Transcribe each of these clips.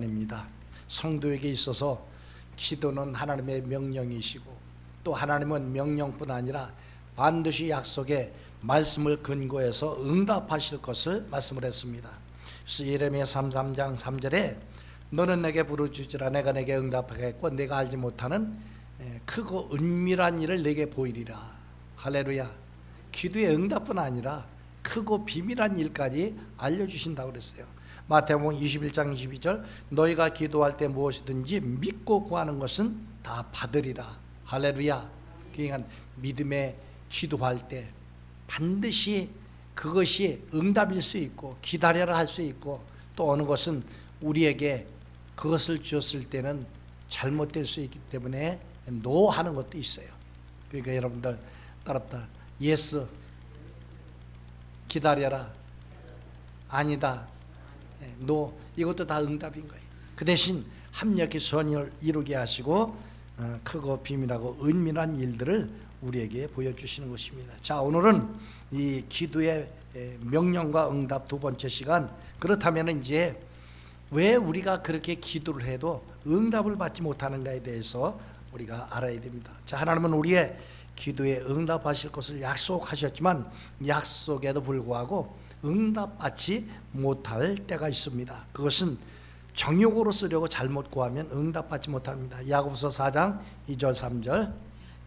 입니다. 성도에게 있어서 기도는 하나님의 명령이시고 또 하나님은 명령뿐 아니라 반드시 약속에 말씀을 근거해서 응답하실 것을 말씀을 했습니다. 그래서 예레미야 33장 3절에 너는 내게 부르짖으라 내가 내게 응답하겠고 내가 알지 못하는 크고 은밀한 일을 내게 보이리라. 할렐루야. 기도의 응답뿐 아니라 크고 비밀한 일까지 알려주신다고 그랬어요. 마태복음 21장 22절 너희가 기도할 때 무엇이든지 믿고 구하는 것은 다 받으리라. 할렐루야. 그러니까 믿음의 기도할 때 반드시 그것이 응답일 수 있고 기다려라 할 수 있고 또 어느 것은 우리에게 그것을 주었을 때는 잘못될 수 있기 때문에 노 하는 것도 있어요. 그러니까 여러분들 따랐다. 예스 기다려라 아니다 노 이것도 다 응답인 거예요. 그 대신 합력의 선을 이루게 하시고 크고 비밀하고 은밀한 일들을 우리에게 보여주시는 것입니다. 자, 오늘은 이 기도의 명령과 응답 두 번째 시간. 그렇다면 이제 왜 우리가 그렇게 기도를 해도 응답을 받지 못하는가에 대해서 우리가 알아야 됩니다. 자, 하나님은 우리의 기도에 응답하실 것을 약속하셨지만 약속에도 불구하고 응답받지 못할 때가 있습니다. 그것은 정욕으로 쓰려고 잘못 구하면 응답받지 못합니다. 야고보서 4장 2절 3절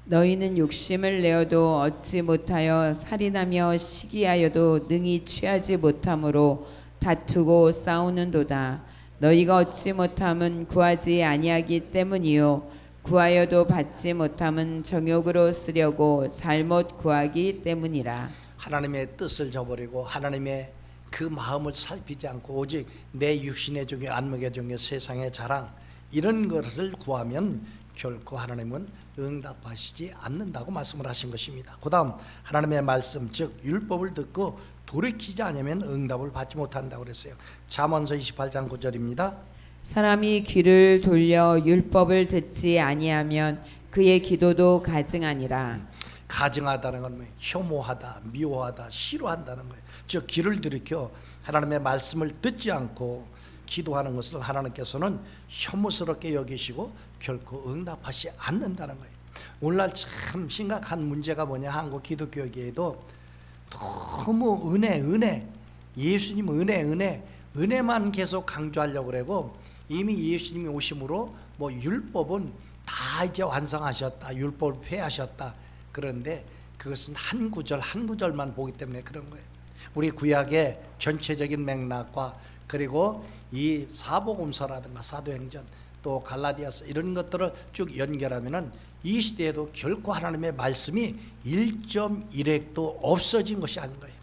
너희는 욕심을 내어도 얻지 못하여 살인하며 시기하여도 능히 취하지 못함으로 다투고 싸우는도다. 너희가 얻지 못함은 구하지 아니하기 때문이요 구하여도 받지 못함은 정욕으로 쓰려고 잘못 구하기 때문이라. 하나님의 뜻을 저버리고 하나님의 그 마음을 살피지 않고 오직 내 육신의 종교 안목의 종교 세상의 자랑 이런 것을 구하면 결코 하나님은 응답하시지 않는다고 말씀을 하신 것입니다. 그 다음 하나님의 말씀 즉 율법을 듣고 돌이키지 않으면 응답을 받지 못한다고 그랬어요. 잠언서 28장 9절입니다. 사람이 귀를 돌려 율법을 듣지 아니하면 그의 기도도 가증하니라. 가증하다는 건 뭐예요? 혐오하다, 미워하다, 싫어한다는 거예요. 즉 귀를 들이켜 하나님의 말씀을 듣지 않고 기도하는 것을 하나님께서는 혐오스럽게 여기시고 결코 응답하지 않는다는 거예요. 오늘날 참 심각한 문제가 뭐냐, 한국 기독교계에도 너무 은혜 예수님 은혜만 계속 강조하려고 그러고 이미 예수님이 오심으로 뭐 율법은 다 이제 완성하셨다, 율법을 폐하셨다. 그런데 그것은 한 구절만 보기 때문에 그런 거예요. 우리 구약의 전체적인 맥락과 그리고 이 사복음서라든가 사도행전 또 갈라디아서 이런 것들을 쭉 연결하면은 이 시대에도 결코 하나님의 말씀이 1.1획도 없어진 것이 아닌 거예요.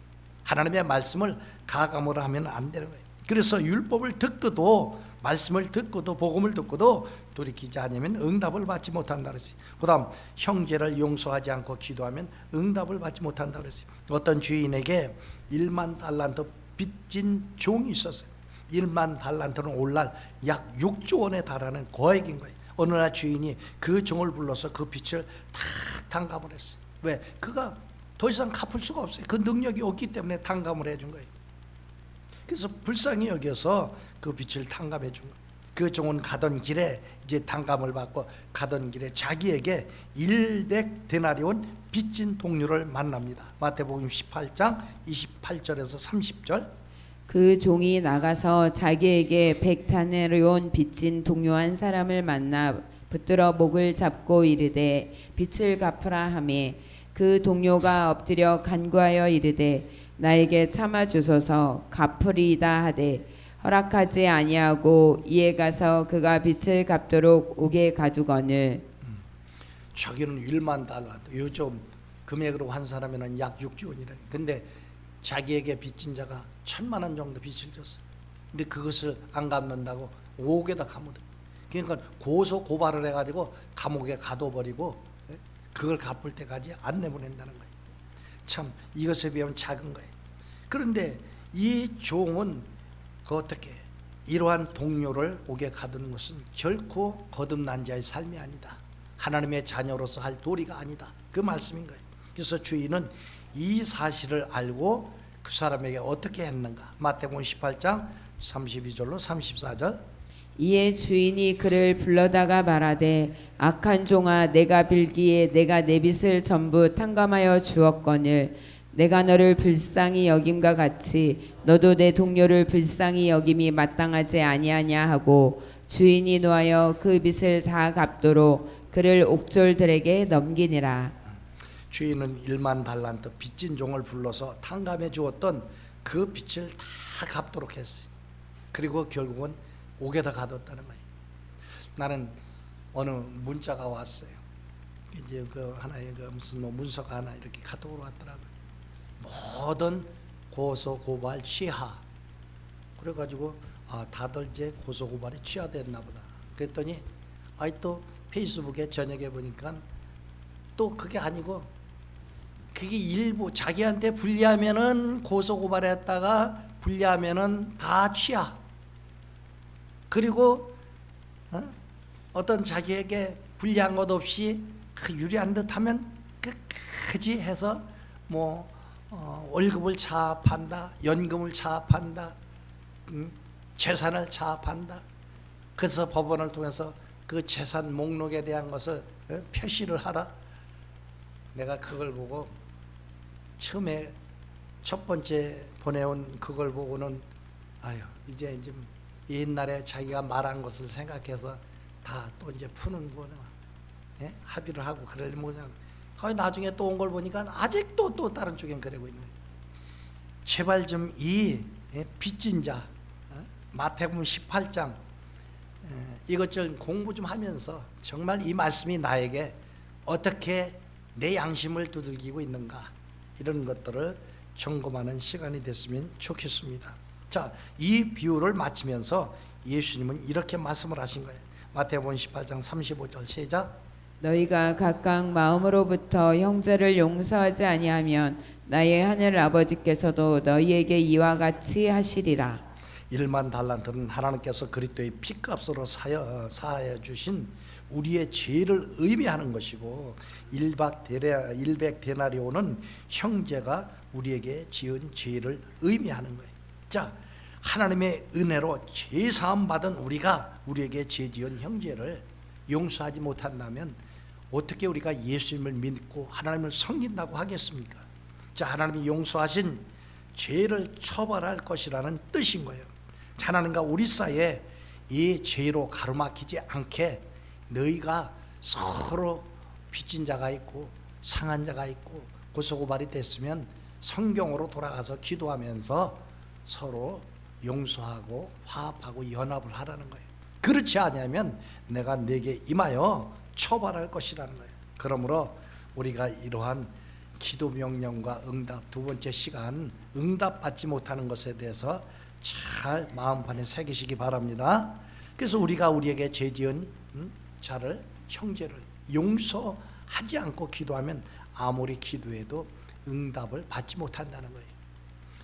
하나님의 말씀을 가감으로 하면 안 되는 거예요. 그래서 율법을 듣고도 말씀을 듣고도 복음을 듣고도 돌이키지 않으면 응답을 받지 못한다 그랬어요. 그 다음 형제를 용서하지 않고 기도하면 응답을 받지 못한다 그랬어요. 어떤 주인에게 1만 달란트 빚진 종이 있었어요. 1만 달란트는 오늘날 약 6조 원에 달하는 거액인 거예요. 어느 날 주인이 그 종을 불러서 그 빚을 다 탕감을 했어요. 왜? 그가 더 이상 갚을 수가 없어요. 그 능력이 없기 때문에 탕감을 해준 거예요. 그래서 불쌍히 여겨서 그 빚을 탕감해 준 거예요. 그 종은 가던 길에 이제 탕감을 받고 가던 길에 자기에게 100데나리온 빚진 동료를 만납니다. 마태복음 18장 28절에서 30절 그 종이 나가서 자기에게 100데나리온 빚진 동료 한 사람을 만나 붙들어 목을 잡고 이르되 빚을 갚으라 하매 그 동료가 엎드려 간구하여 이르되 나에게 참아 주소서 갚으리이다 하되 허락하지 아니하고 이에 가서 그가 빚을 갚도록 옥에 가두거늘 자기는 1만 달란트 요즘 금액으로 한 사람에는 약 6조 원이래. 근데 자기에게 빚진 자가 1,000만 원 정도 빚을 졌어. 근데 그것을 안 갚는다고 옥에다 가둬. 그러니까 고소 고발을 해가지고 감옥에 가둬버리고 그걸 갚을 때까지 안 내보낸다는 거예요. 참 이것에 비하면 작은 거예요. 그런데 이 종은 어떻게 이러한 동료를 옥에 가두는 것은 결코 거듭난 자의 삶이 아니다. 하나님의 자녀로서 할 도리가 아니다. 그 말씀인 거예요. 그래서 주인은 이 사실을 알고 그 사람에게 어떻게 했는가. 마태복음 18장 32절로 34절 이에 주인이 그를 불러다가 말하되 악한 종아 내가 빌기에 내가 내 빚을 전부 탕감하여 주었거늘 내가 너를 불쌍히 여김과 같이 너도 내 동료를 불쌍히 여김이 마땅하지 아니하냐 하고 주인이 노하여 그 빚을 다 갚도록 그를 옥졸들에게 넘기니라. 주인은 1만 달란트 빚진 종을 불러서 탕감해 주었던 그 빚을 다 갚도록 했어요. 그리고 결국은 옥에다 가뒀다는 거예요. 나는 어느 문자가 왔어요. 이제 그 하나의 그 무슨 뭐 문서가 하나 이렇게 카톡으로 왔더라고요. 모든 고소 고발 취하. 그래가지고 다들 이제 고소 고발이 취하됐나 보다. 그랬더니 또 페이스북에 저녁에 보니까 또 그게 아니고 그게 일부 자기한테 불리하면은 고소 고발했다가 불리하면은 다 취하. 그리고 어떤 자기에게 불리한 것 없이 그 유리한 듯하면 끝까지 해서 뭐 월급을 차압한다, 연금을 차압한다, 재산을 차압한다. 그래서 법원을 통해서 그 재산 목록에 대한 것을 표시를 하라. 내가 그걸 보고 처음에 첫 번째 보내온 그걸 보고는 이제 옛날에 자기가 말한 것을 생각해서 다 또 이제 푸는 거냐, 합의를 하고 그러려면 뭐냐. 거의 나중에 또 온 걸 보니까 아직도 또 다른 쪽엔 그러고 있는 거예요. 제발 좀 이 빚진 자 마태복음 18장 이것 좀 공부 좀 하면서 정말 이 말씀이 나에게 어떻게 내 양심을 두들기고 있는가 이런 것들을 점검하는 시간이 됐으면 좋겠습니다. 자, 이 비유를 마치면서 예수님은 이렇게 말씀을 하신 거예요. 마태복음 18장 35절 시작. 너희가 각각 마음으로부터 형제를 용서하지 아니하면 나의 하늘 아버지께서도 너희에게 이와 같이 하시리라. 1만 달란트는 하나님께서 그리스도의 피값으로 사하여 주신 우리의 죄를 의미하는 것이고 100 데나리온은 형제가 우리에게 지은 죄를 의미하는 거예요. 자, 하나님의 은혜로 죄 사함 받은 우리가 우리에게 죄 지은 형제를 용서하지 못한다면 어떻게 우리가 예수님을 믿고 하나님을 섬긴다고 하겠습니까? 자, 하나님이 용서하신 죄를 처벌할 것이라는 뜻인 거예요. 하나님과 우리 사이에 이 죄로 가로막히지 않게 너희가 서로 빚진 자가 있고 상한 자가 있고 고소고발이 됐으면 성경으로 돌아가서 기도하면서 서로 용서하고 화합하고 연합을 하라는 거예요. 그렇지 않으면 내가 네게 임하여 처벌할 것이라는 거예요. 그러므로 우리가 이러한 기도 명령과 응답 두 번째 시간 응답받지 못하는 것에 대해서 잘 마음판에 새기시기 바랍니다. 그래서 우리가 우리에게 죄 지은 자를 형제를 용서하지 않고 기도하면 아무리 기도해도 응답을 받지 못한다는 거예요.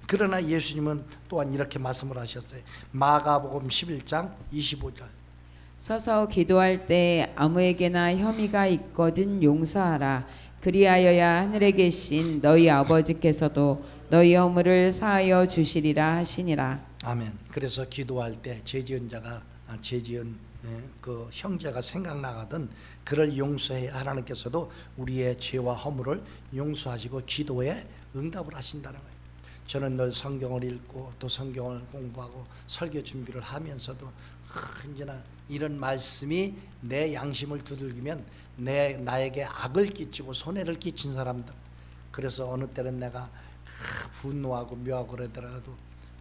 그러나 예수님은 또한 이렇게 말씀을 하셨어요. 마가복음 11장 25절. 서서 기도할 때 아무에게나 혐의가 있거든 용서하라. 그리하여야 하늘에 계신 너희 아버지께서도 너희 허물을 사하여 주시리라 하시니라. 아멘. 그래서 기도할 때 죄지은 자가 죄지은 그 형제가 생각나거든 그를 용서해야 하나님께서도 우리의 죄와 허물을 용서하시고 기도에 응답을 하신다는 거예요. 저는 늘 성경을 읽고 또 성경을 공부하고 설교 준비를 하면서도 언제나 이런 말씀이 내 양심을 두들기면 나에게 악을 끼치고 손해를 끼친 사람들, 그래서 어느 때는 내가 분노하고 묘하고 그러더라도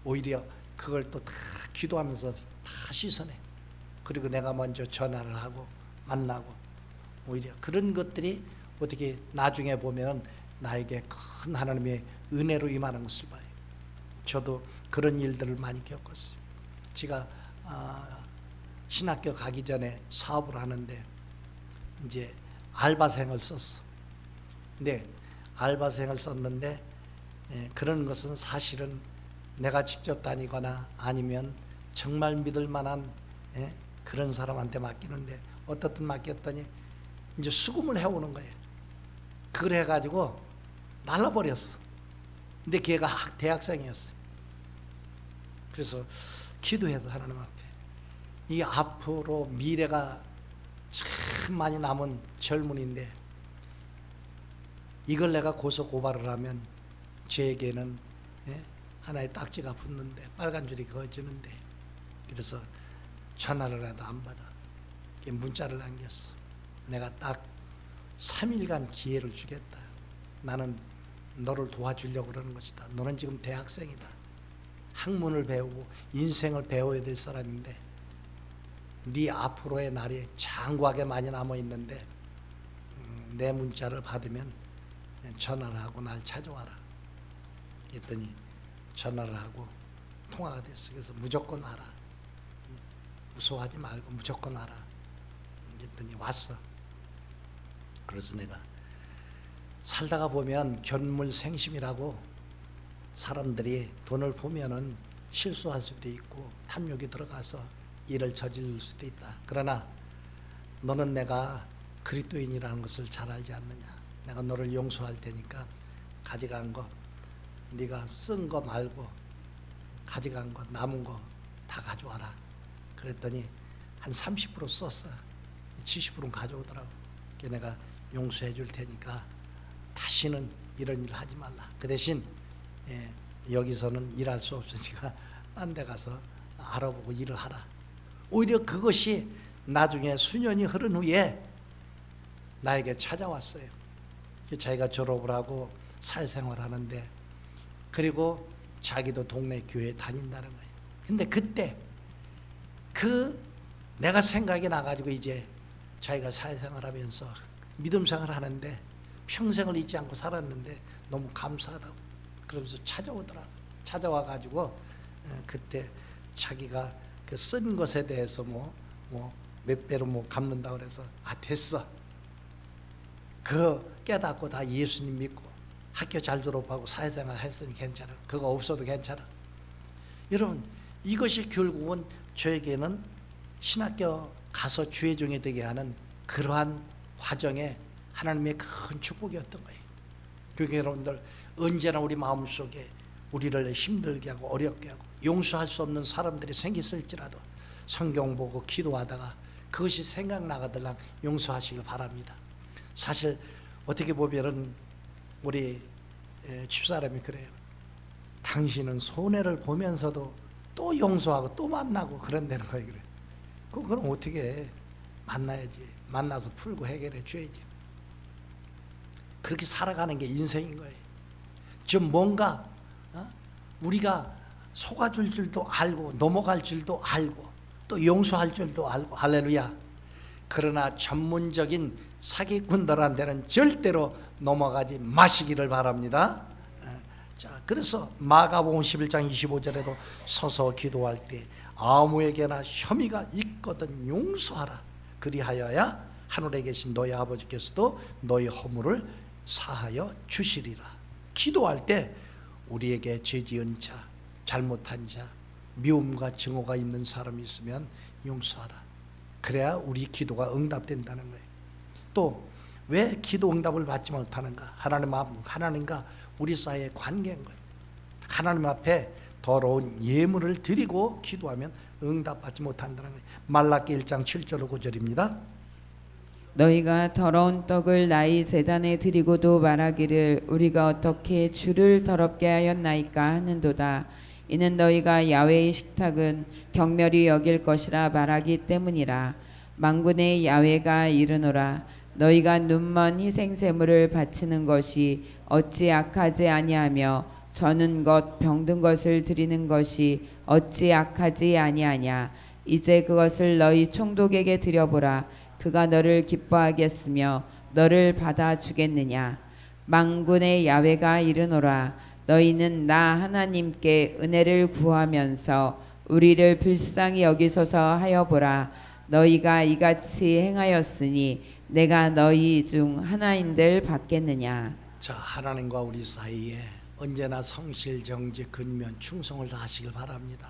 오히려 그걸 또 다 기도하면서 다 씻어내. 그리고 내가 먼저 전화를 하고 만나고 오히려 그런 것들이 어떻게 나중에 보면 나에게 큰 하나님의 은혜로 임하는 것을 봐요. 저도 그런 일들을 많이 겪었어요. 제가 신학교 가기 전에 사업을 하는데 이제 알바생을 썼어. 근데 알바생을 썼는데 그런 것은 사실은 내가 직접 다니거나 아니면 정말 믿을 만한 그런 사람한테 맡기는데 어떻든 맡겼더니 이제 수금을 해오는 거예요. 그걸 해가지고 날라버렸어. 근데 걔가 대학생이었어요. 그래서 기도해서 하나님 앞에 이 앞으로 미래가 참 많이 남은 젊은이인데 이걸 내가 고소 고발을 하면 저에게는 하나의 딱지가 붙는데 빨간 줄이 그어지는데, 그래서 전화를 해도 안 받아. 문자를 남겼어. 내가 딱 3일간 기회를 주겠다. 나는 너를 도와주려고 그러는 것이다. 너는 지금 대학생이다. 학문을 배우고 인생을 배워야 될 사람인데 네 앞으로의 날이 장구하게 많이 남아있는데 내 문자를 받으면 전화를 하고 날 찾아와라. 그랬더니 전화를 하고 통화가 됐어. 그래서 무조건 와라. 무서워하지 말고 무조건 와라. 그랬더니 왔어. 그래서 내가 살다가 보면 견물생심이라고, 사람들이 돈을 보면은 실수할 수도 있고 탐욕이 들어가서 일을 저지를 수도 있다. 그러나 너는 내가 그리스도인이라는 것을 잘 알지 않느냐. 내가 너를 용서할 테니까 가져간 거, 네가 쓴 거 말고 가져간 거, 남은 거 다 가져와라. 그랬더니 한 30% 썼어. 70%는 가져오더라고. 그래서 내가 용서해 줄 테니까 다시는 이런 일을 하지 말라. 그 대신 여기서는 일할 수 없으니까 딴 데 가서 알아보고 일을 하라. 오히려 그것이 나중에 수년이 흐른 후에 나에게 찾아왔어요. 자기가 졸업을 하고 사회생활을 하는데, 그리고 자기도 동네 교회에 다닌다는 거예요. 근데 그때 내가 생각이 나가지고 이제 자기가 사회생활하면서 믿음생활을 하는데 평생을 잊지 않고 살았는데 너무 감사하다고 그러면서 찾아오더라고. 찾아와가지고 그때 자기가 그 쓴 것에 대해서 몇 배로 갚는다 그래서 됐어. 그 깨닫고 다 예수님 믿고 학교 잘 졸업하고 사회생활 했으니 괜찮아. 그거 없어도 괜찮아. 여러분, 이것이 결국은 저에게는 신학교 가서 주의 종이 되게 하는 그러한 과정에 하나님의 큰 축복이었던 거예요. 그러니까 여러분들, 언제나 우리 마음속에 우리를 힘들게 하고 어렵게 하고 용서할 수 없는 사람들이 생겼을지라도 성경 보고 기도하다가 그것이 생각나거들랑 용서하시길 바랍니다. 사실 어떻게 보면은 우리 집사람이 그래요. 당신은 손해를 보면서도 또 용서하고 또 만나고 그런다는 거예요. 그래. 그럼 어떻게 해? 만나야지. 만나서 풀고 해결해 줘야지. 그렇게 살아가는 게 인생인 거예요. 좀 뭔가 우리가 속아줄 줄도 알고 넘어갈 줄도 알고 또 용서할 줄도 알고, 할렐루야. 그러나 전문적인 사기꾼들한테는 절대로 넘어가지 마시기를 바랍니다. 자, 그래서 마가복음 11장 25절에도 서서 기도할 때 아무에게나 혐의가 있거든 용서하라. 그리하여야 하늘에 계신 너희 아버지께서도 너희 허물을 사하여 주시리라. 기도할 때 우리에게 죄 지은 자, 잘못한 자, 미움과 증오가 있는 사람이 있으면 용서하라. 그래야 우리 기도가 응답된다는 거예요. 또 왜 기도 응답을 받지 못하는가? 하나님과 우리 사이의 관계인 거예요. 하나님 앞에 더러운 예물을 드리고 기도하면 응답받지 못한다는 거예요. 말라기 1장 7절 9절입니다. 너희가 더러운 떡을 나의 제단에 드리고도 말하기를 우리가 어떻게 주를 더럽게 하였나이까 하는도다. 이는 너희가 야훼의 식탁은 경멸히 여길 것이라 말하기 때문이라. 만군의 야훼가 이르노라. 너희가 눈먼 희생제물을 바치는 것이 어찌 악하지 아니하며 저는 것 병든 것을 드리는 것이 어찌 악하지 아니하냐. 이제 그것을 너희 총독에게 드려보라. 그가 너를 기뻐하겠으며 너를 받아주겠느냐. 만군의 야훼가 이르노라. 너희는 나 하나님께 은혜를 구하면서 우리를 불쌍히 여기소서 하여 보라. 너희가 이같이 행하였으니 내가 너희 중 하나인들 받겠느냐. 자, 하나님과 우리 사이에 언제나 성실, 정직, 근면, 충성을 다하시길 바랍니다.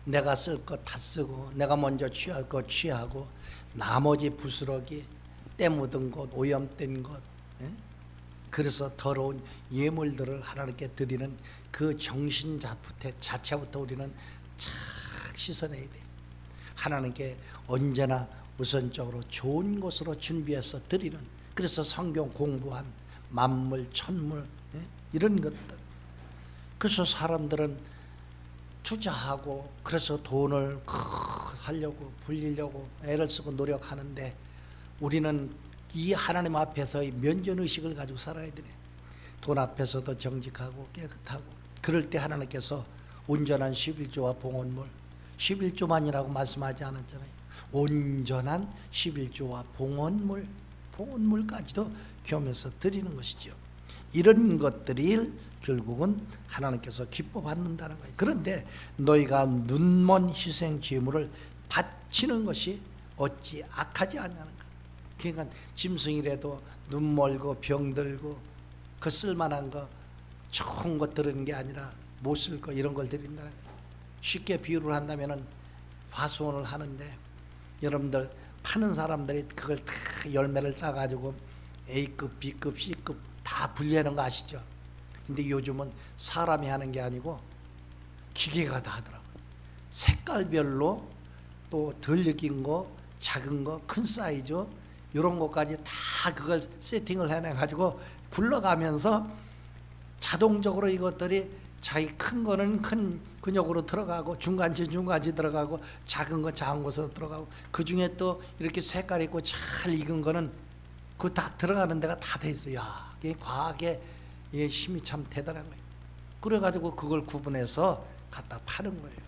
내가 쓸 것 다 쓰고 내가 먼저 취할 것 취하고 나머지 부스러기, 때 묻은 것, 오염된 것, 그래서 더러운 예물들을 하나님께 드리는 그 정신 자체부터 우리는 잘 씻어내야 돼요. 하나님께 언제나 우선적으로 좋은 곳으로 준비해서 드리는, 그래서 성경 공부한 만물 천물, 이런 것들. 그래서 사람들은 투자하고 그래서 돈을 하려고 불리려고 애를 쓰고 노력하는데, 우리는 이 하나님 앞에서 면전의식을 가지고 살아야 되네. 돈 앞에서도 정직하고 깨끗하고. 그럴 때 하나님께서 온전한 11조와 봉헌물, 11조만이라고 말씀하지 않았잖아요. 온전한 11조와 봉헌물까지도 겸해서 드리는 것이죠. 이런 것들이 결국은 하나님께서 기뻐 받는다는 거예요. 그런데 너희가 눈먼 희생 제물을 바치는 것이 어찌 악하지 않냐는가. 그러니까 짐승이라도 눈 멀고 병들고 그 쓸만한 거 좋은 것 드리는 게 아니라 못 쓸 거 이런 걸 드린다는 거예요. 쉽게 비유를 한다면은 과수원을 하는데 여러분들 파는 사람들이 그걸 다 열매를 따가지고 A급, B급, C급 다 분리하는 거 아시죠? 근데 요즘은 사람이 하는 게 아니고 기계가 다 하더라고요. 색깔별로 또 덜 익힌 거, 작은 거, 큰 사이즈 이런 것까지 다 그걸 세팅을 해내가지고 굴러가면서 자동적으로 이것들이 자기 큰 거는 큰 근육으로 들어가고 중간지 들어가고 작은 거 작은 곳으로 들어가고 그 중에 또 이렇게 색깔 있고 잘 익은 거는 그 다 들어가는 데가 다 돼 있어요. 야, 이게 과학의 힘이 참 대단한 거예요. 그래가지고 그걸 구분해서 갖다 파는 거예요.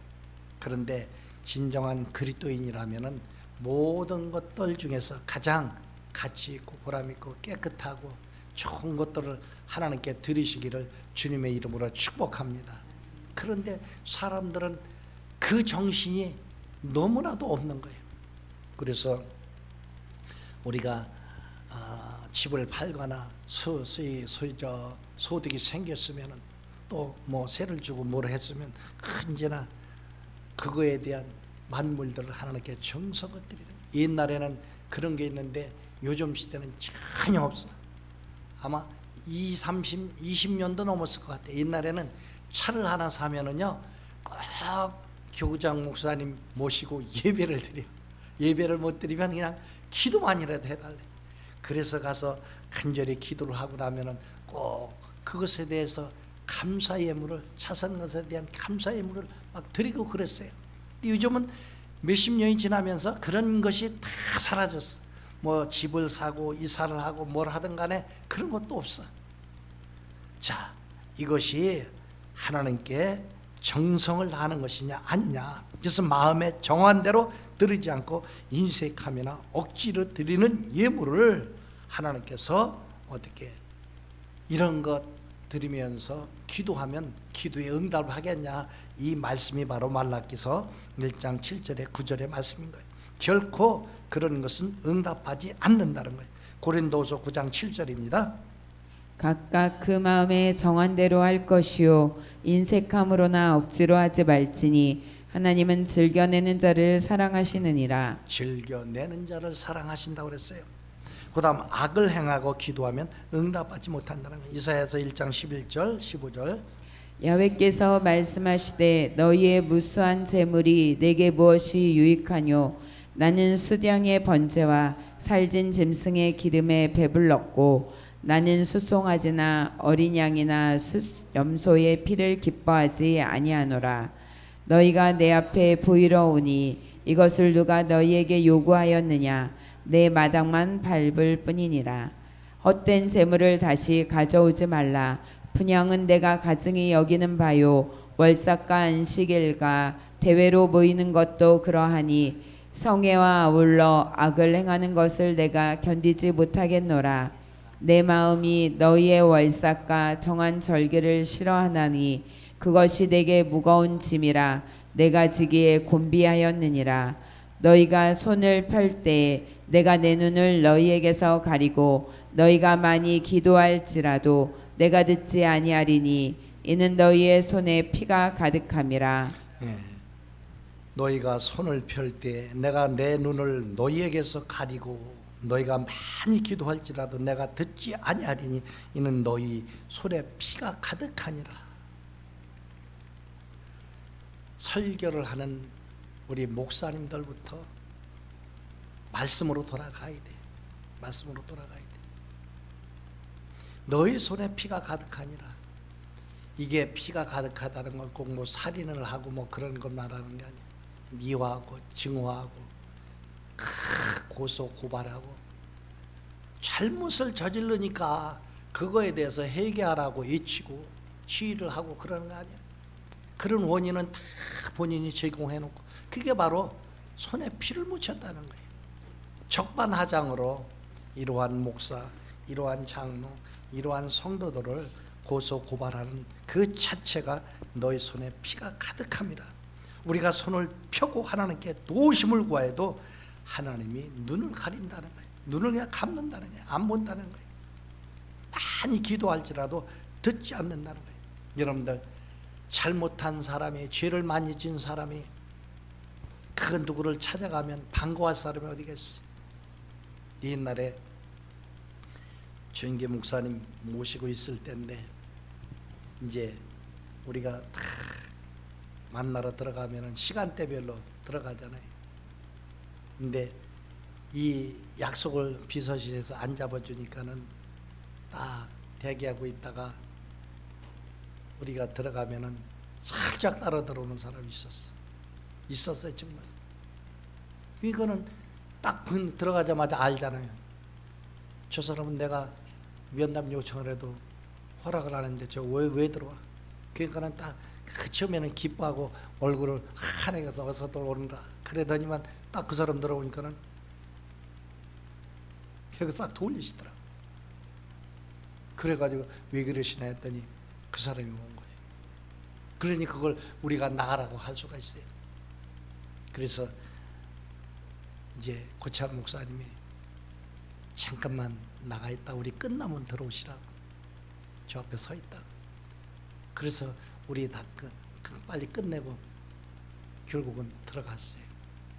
그런데 진정한 그리스도인이라면은 모든 것들 중에서 가장 가치 있고 보람 있고 깨끗하고 좋은 것들을 하나님께 드리시기를 주님의 이름으로 축복합니다. 그런데 사람들은 그 정신이 너무나도 없는 거예요. 그래서 우리가 집을 팔거나 소득이 생겼으면 또 뭐 세를 주고 뭘 했으면 언제나 그거에 대한 만물들을 하나님께 정성을 드리는. 옛날에는 그런 게 있는데 요즘 시대는 전혀 없어. 아마 20년도 넘었을 것 같아요. 옛날에는 차를 하나 사면은요 꼭 교구장 목사님 모시고 예배를 드려요. 예배를 못 드리면 그냥 기도만이라도 해달래. 그래서 가서 간절히 기도를 하고 나면은 꼭 그것에 대해서 감사 예물을, 차선 것에 대한 감사 예물을 막 드리고 그랬어요. 근데 요즘은 몇십 년이 지나면서 그런 것이 다 사라졌어. 뭐 집을 사고 이사를 하고 뭘 하든 간에 그런 것도 없어. 자, 이것이 하나님께 정성을 다하는 것이냐 아니냐. 그래서 마음에 정한 대로 드리지 않고 인색하거나 억지로 드리는 예물을 하나님께서 어떻게 이런 것 드리면서 기도하면 기도에 응답을 하겠냐. 이 말씀이 바로 말라기서 1장 7절에 9절의 말씀인 거예요. 결코 그런 것은 응답하지 않는다는 거예요. 고린도후서 9장 7절입니다. 각각 그 마음에 정한 대로 할 것이요 인색함으로나 억지로 하지 말지니 하나님은 즐겨내는 자를 사랑하시느니라. 즐겨내는 자를 사랑하신다고 그랬어요. 그 다음 악을 행하고 기도하면 응답받지 못한다는 거예요. 이사야서 1장 11절 15절. 야훼께서 말씀하시되 너희의 무수한 재물이 내게 무엇이 유익하뇨. 나는 수량의 번제와 살진 짐승의 기름에 배불렀고 나는 수송아지나 어린 양이나 염소의 피를 기뻐하지 아니하노라. 너희가 내 앞에 보이러 오니 이것을 누가 너희에게 요구하였느냐. 내 마당만 밟을 뿐이니라. 헛된 재물을 다시 가져오지 말라. 분향은 내가 가증히 여기는 바요. 월삭과 안식일과 대회로 모이는 것도 그러하니 성회와 아울러 악을 행하는 것을 내가 견디지 못하겠노라. 내 마음이 너희의 월삭과 정한 절기를 싫어하나니 그것이 내게 무거운 짐이라 내가 지기에 곤비하였느니라. 너희가 손을 펼 때에 내가 내 눈을 너희에게서 가리고 너희가 많이 기도할지라도 내가 듣지 아니하리니 이는 너희의 손에 피가 가득함이라. 예. 너희가 손을 펼 때 내가 내 눈을 너희에게서 가리고 너희가 많이 기도할지라도 내가 듣지 아니하리니 이는 너희 손에 피가 가득하니라. 설교를 하는 우리 목사님들부터 말씀으로 돌아가야 돼. 말씀으로 돌아가야 돼. 너희 손에 피가 가득하니라. 이게 피가 가득하다는 건 꼭 뭐 살인을 하고 뭐 그런 것 말하는 게 아니야. 미화하고 증오하고 고소 고발하고 잘못을 저지르니까 그거에 대해서 회개하라고 외치고 시위를 하고 그러는 거 아니야. 그런 원인은 다 본인이 제공해놓고 그게 바로 손에 피를 묻혔다는 거예요. 적반하장으로 이러한 목사, 이러한 장로, 이러한 성도들을 고소 고발하는 그 자체가 너희 손에 피가 가득합니다. 우리가 손을 펴고 하나님께 도우심을 구해도 하나님이 눈을 가린다는 거예요. 눈을 그냥 감는다는 거예요. 안 본다는 거예요. 많이 기도할지라도 듣지 않는다는 거예요. 여러분들 잘못한 사람이, 죄를 많이 지은 사람이 그 누구를 찾아가면 반가워할 사람이 어디겠어. 옛날에 조인계 목사님 모시고 있을 때인데 이제 우리가 다 만나러 들어가면은 시간대별로 들어가잖아요. 근데 이 약속을 비서실에서 안 잡아주니까는 딱 대기하고 있다가 우리가 들어가면은 살짝 따라 들어오는 사람이 있었어요 정말. 이거는 딱 들어가자마자 알잖아요. 저 사람은 내가 면담 요청을 해도 허락을 안 했는데 저 왜 들어와? 그러니까는 딱 처음에는 기뻐하고 얼굴을 환해서 어서 들어오느라 그러더니만 딱 그 사람 들어오니까는 혀가 싹 돌리시더라고. 그래가지고 왜 그러시나 했더니 그 사람이 온 거예요. 그러니 그걸 우리가 나가라고 할 수가 있어요. 그래서 이제 고참 목사님이 잠깐만 나가 있다 우리 끝나면 들어오시라고 저 앞에 서 있다. 그래서 우리 다 빨리 끝내고 결국은 들어갔어요.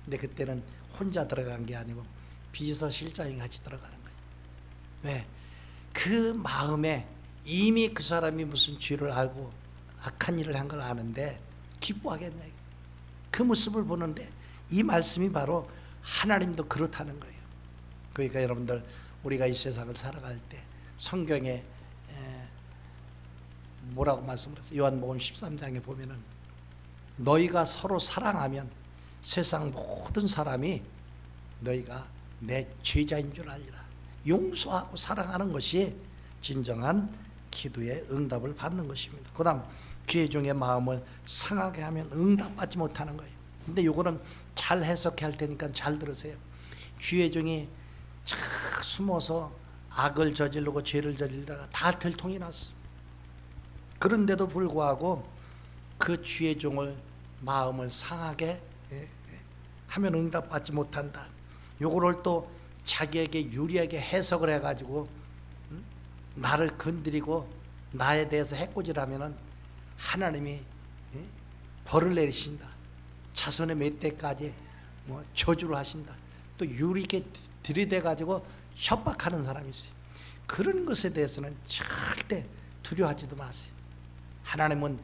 근데 그때는 혼자 들어간 게 아니고 비서실장이 같이 들어가는 거예요. 왜? 그 마음에 이미 그 사람이 무슨 죄를 알고 악한 일을 한 걸 아는데 기뻐하겠냐. 그 모습을 보는데 이 말씀이 바로 하나님도 그렇다는 거예요. 그러니까 여러분들 우리가 이 세상을 살아갈 때 성경에 뭐라고 말씀을 했어요? 요한복음 13장에 보면은 너희가 서로 사랑하면 세상 모든 사람이 너희가 내 제자인 줄 알리라. 용서하고 사랑하는 것이 진정한 기도의 응답을 받는 것입니다. 그 다음 귀회중의 마음을 상하게 하면 응답받지 못하는 거예요. 근데 요거는 잘 해석할 테니까 잘 들으세요. 귀회중이 숨어서 악을 저지르고 죄를 저지르다가 다 들통이 났어. 그런데도 불구하고 그 귀회중을 마음을 상하게 하면 응답받지 못한다. 요거를 또 자기에게 유리하게 해석을 해가지고 나를 건드리고 나에 대해서 해코지하면은 하나님이 벌을 내리신다. 자손의 몇 대까지 뭐 저주를 하신다. 또 유리하게 들이대가지고 협박하는 사람이 있어요. 그런 것에 대해서는 절대 두려워하지도 마세요. 하나님은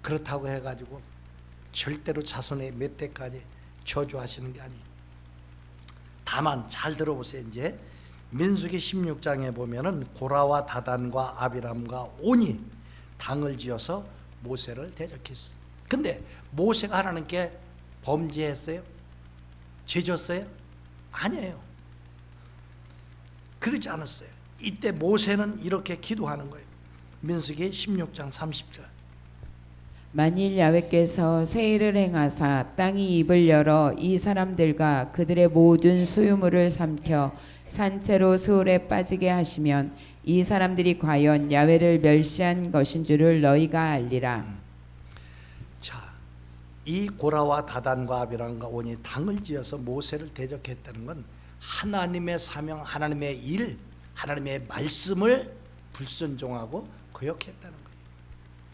그렇다고 해가지고 절대로 자손의 몇 대까지 저주하시는 게 아니에요. 다만 잘 들어보세요. 이제 민수기 16장에 보면은 고라와 다단과 아비람과 온이 당을 지어서 모세를 대적했어. 근데 모세가 하나님께 범죄했어요? 죄졌어요? 아니에요. 그러지 않았어요. 이때 모세는 이렇게 기도하는 거예요. 민수기 16장 30절. 만일 야훼께서 세일을 행하사 땅이 입을 열어 이 사람들과 그들의 모든 소유물을 삼켜 산채로 수울에 빠지게 하시면 이 사람들이 과연 야훼를 멸시한 것인 줄을 너희가 알리라. 자, 이 고라와 다단과 아비람과 온이 당을 지어서 모세를 대적했다는 건 하나님의 사명, 하나님의 일, 하나님의 말씀을 불순종하고 거역했다는 거예요.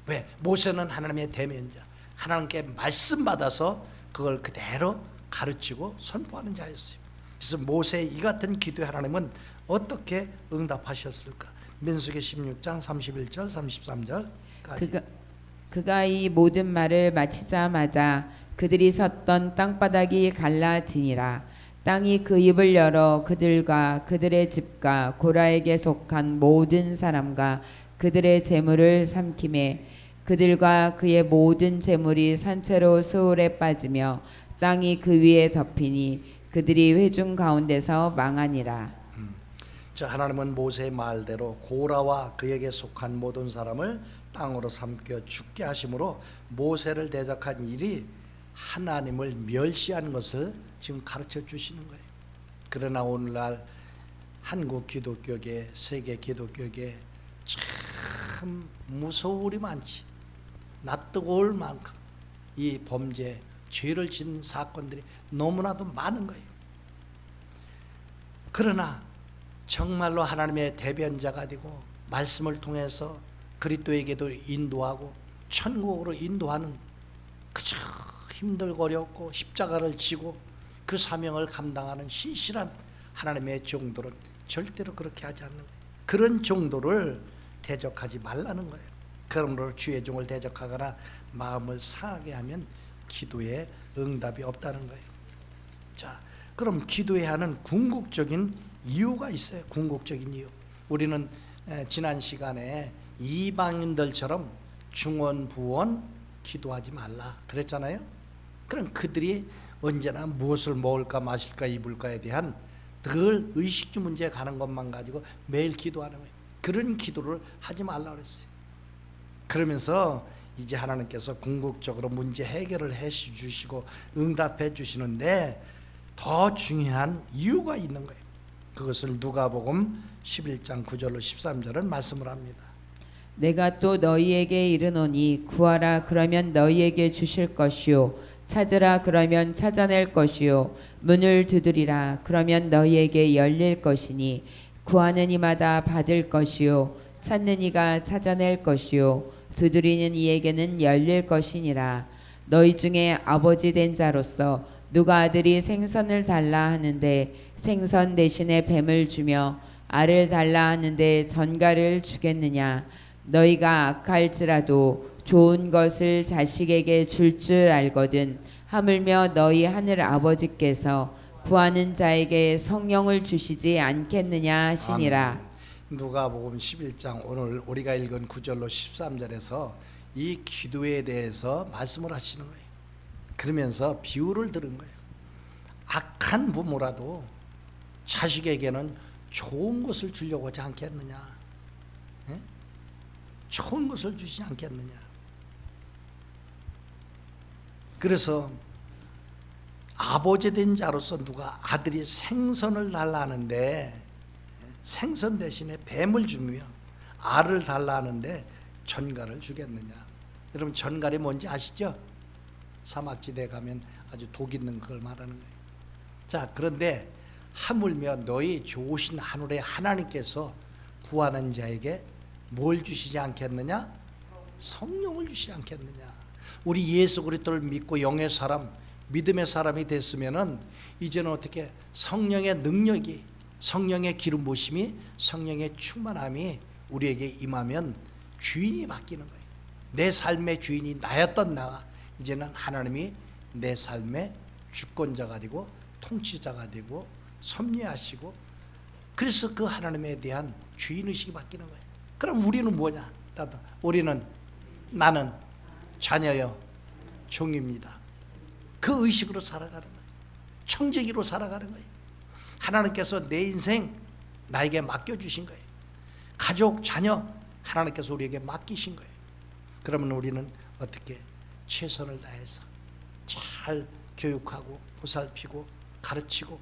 왜? 모세는 하나님의 대면자, 하나님께 말씀 받아서 그걸 그대로 가르치고 선포하는 자였어요. 그래서 모세의 이 같은 기도에 하나님은 어떻게 응답하셨을까? 민수기 16장 31절 33절까지. 그가 이 모든 말을 마치자마자 그들이 섰던 땅바닥이 갈라지니라. 땅이 그 입을 열어 그들과 그들의 집과 고라에게 속한 모든 사람과 그들의 재물을 삼키매 그들과 그의 모든 재물이 산채로 수울에 빠지며 땅이 그 위에 덮이니 그들이 회중 가운데서 망하니라. 자, 하나님은 모세의 말대로 고라와 그에게 속한 모든 사람을 땅으로 삼켜 죽게 하심으로 모세를 대적한 일이 하나님을 멸시한 것을 지금 가르쳐 주시는 거예요. 그러나 오늘날 한국 기독교계, 세계 기독교계 참 무서울이 많지. 낯뜨거울 만큼 이 범죄, 죄를 짓는 사건들이 너무나도 많은 거예요. 그러나 정말로 하나님의 대변자가 되고 말씀을 통해서 그리스도에게도 인도하고 천국으로 인도하는 그저 힘들거렸고 십자가를 지고 그 사명을 감당하는 신실한 하나님의 종들은 절대로 그렇게 하지 않는 거예요. 그런 종들을 대적하지 말라는 거예요. 그러므로 주의 종을 대적하거나 마음을 상하게 하면 기도에 응답이 없다는 거예요. 자, 그럼 기도해야 하는 궁극적인 이유가 있어요. 궁극적인 이유. 우리는 지난 시간에 이방인들처럼 중원 부원 기도하지 말라 그랬잖아요. 그럼 그들이 언제나 무엇을 먹을까 마실까 입을까에 대한 늘 의식주 문제에 가는 것만 가지고 매일 기도하는 거예요. 그런 기도를 하지 말라 그랬어요. 그러면서 이제 하나님께서 궁극적으로 문제 해결을 해 주시고 응답해 주시는데 더 중요한 이유가 있는 거예요. 그것을 누가복음 11장 9절로 13절은 말씀을 합니다. 내가 또 너희에게 이르노니 구하라 그러면 너희에게 주실 것이요 찾으라 그러면 찾아낼 것이요 문을 두드리라 그러면 너희에게 열릴 것이니 구하는 이마다 받을 것이요 찾는 이가 찾아낼 것이요 두드리는 이에게는 열릴 것이니라. 너희 중에 아버지 된 자로서 누가 아들이 생선을 달라 하는데 생선 대신에 뱀을 주며 알을 달라 하는데 전갈을 주겠느냐. 너희가 악할지라도 좋은 것을 자식에게 줄 줄 알거든 하물며 너희 하늘 아버지께서 구하는 자에게 성령을 주시지 않겠느냐 하시니라. 아멘. 누가복음 11장 오늘 우리가 읽은 9절로 13절에서 이 기도에 대해서 말씀을 하시는 거예요. 그러면서 비유를 들은 거예요. 악한 부모라도 자식에게는 좋은 것을 주려고 하지 않겠느냐. 예? 좋은 것을 주시지 않겠느냐. 그래서 아버지 된 자로서 누가 아들이 생선을 달라 하는데 생선 대신에 뱀을 주며 알을 달라 하는데 전갈을 주겠느냐. 여러분 전갈이 뭔지 아시죠? 사막지대에 가면 아주 독 있는 걸 말하는 거예요. 자, 그런데 하물며 너희 좋으신 하늘의 하나님께서 구하는 자에게 뭘 주시지 않겠느냐? 성령을 주시지 않겠느냐. 우리 예수 그리스도를 믿고 영의 사람, 믿음의 사람이 됐으면은 이제는 어떻게 성령의 능력이, 성령의 기름 부으심이, 성령의 충만함이 우리에게 임하면 주인이 바뀌는 거예요. 내 삶의 주인이 나였던 나가 이제는 하나님이 내 삶의 주권자가 되고 통치자가 되고 섭리하시고, 그래서 그 하나님에 대한 주인의식이 바뀌는 거예요. 그럼 우리는 뭐냐? 우리는 나는 자녀여 종입니다. 그 의식으로 살아가는 거예요. 청지기로 살아가는 거예요. 하나님께서 내 인생 나에게 맡겨주신 거예요. 가족, 자녀 하나님께서 우리에게 맡기신 거예요. 그러면 우리는 어떻게 최선을 다해서 잘 교육하고 보살피고 가르치고,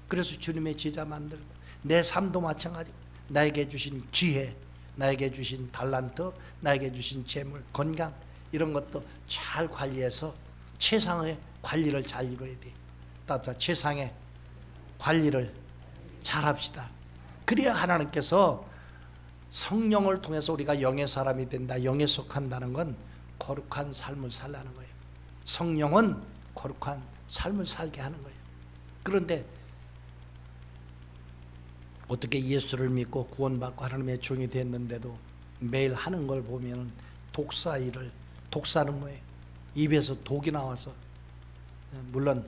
그래서 주님의 제자 만들고, 내 삶도 마찬가지고 나에게 주신 기회, 나에게 주신 달란트, 나에게 주신 재물, 건강 이런 것도 잘 관리해서 최상의 관리를 잘 이루어야 돼요. 따뜻한 최상의 관리를 잘 합시다. 그래야 하나님께서 성령을 통해서 우리가 영의 사람이 된다, 영에 속한다는 건 거룩한 삶을 살라는 거예요. 성령은 거룩한 삶을 살게 하는 거예요. 그런데 어떻게 예수를 믿고 구원받고 하나님의 종이 됐는데도 매일 하는 걸 보면 독사 일을, 독사는 뭐예요? 입에서 독이 나와서 물론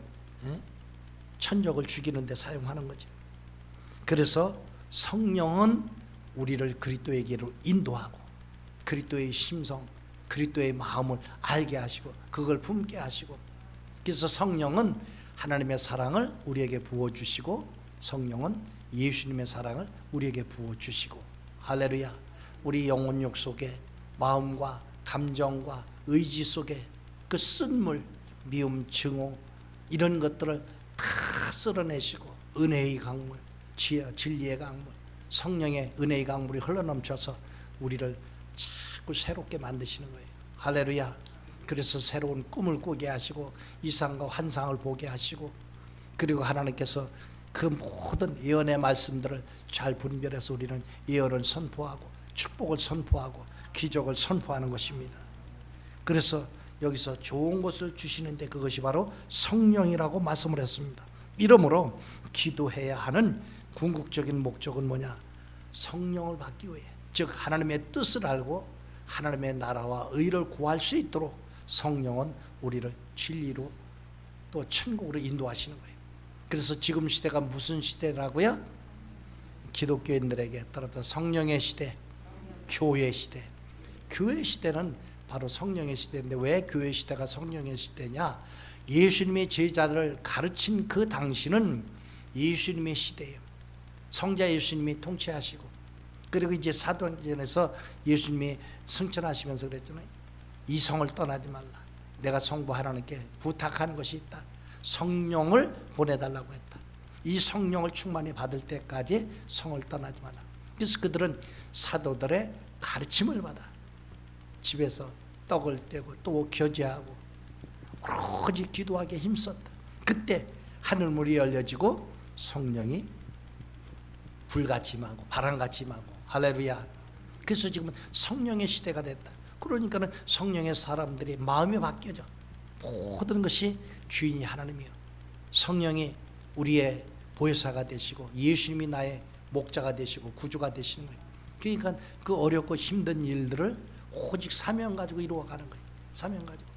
천적을 죽이는 데 사용하는 거죠. 그래서 성령은 우리를 그리스도에게로 인도하고 그리스도의 심성, 그리스도의 마음을 알게 하시고 그걸 품게 하시고, 그래서 성령은 하나님의 사랑을 우리에게 부어주시고 성령은 예수님의 사랑을 우리에게 부어주시고, 할렐루야. 우리 영혼육 속에 마음과 감정과 의지 속에 그 쓴물, 미움, 증오 이런 것들을 다 쓸어내시고 은혜의 강물, 진리의 강물, 성령의 은혜의 강물이 흘러넘쳐서 우리를 자꾸 새롭게 만드시는 거예요. 할렐루야. 그래서 새로운 꿈을 꾸게 하시고 이상과 환상을 보게 하시고, 그리고 하나님께서 그 모든 예언의 말씀들을 잘 분별해서 우리는 예언을 선포하고 축복을 선포하고 기적을 선포하는 것입니다. 그래서 여기서 좋은 것을 주시는데 그것이 바로 성령이라고 말씀을 했습니다. 이러므로 기도해야 하는 궁극적인 목적은 뭐냐? 성령을 받기 위해, 즉 하나님의 뜻을 알고 하나님의 나라와 의를 구할 수 있도록 성령은 우리를 진리로 또 천국으로 인도하시는 거예요. 그래서 지금 시대가 무슨 시대라고요? 기독교인들에게 따라서 성령의 시대, 교회 시대. 교회 시대는 바로 성령의 시대인데 왜 교회 시대가 성령의 시대냐? 예수님의 제자들을 가르친 그 당시는 예수님의 시대예요. 성자 예수님이 통치하시고, 그리고 이제 사도행전에서 예수님이 승천하시면서 그랬잖아요. 이 성을 떠나지 말라. 내가 성부 하나님께 부탁하는 것이 있다. 성령을 보내달라고 했다. 이 성령을 충만히 받을 때까지 성을 떠나지 말라. 그래서 그들은 사도들의 가르침을 받아 집에서 떡을 떼고 또 교제하고 오로지 기도하기에 힘썼다. 그때 하늘문이 열려지고 성령이 불같이 임하고 바람같이 임하고, 할렐루야. 그래서 지금은 성령의 시대가 됐다. 그러니까는 성령의 사람들이 마음이 바뀌어져. 모든 것이 주인이 하나님이요, 성령이 우리의 보혜사가 되시고 예수님이 나의 목자가 되시고 구주가 되시는 거예요. 그러니까 그 어렵고 힘든 일들을 오직 사명 가지고 이루어가는 거예요. 사명 가지고.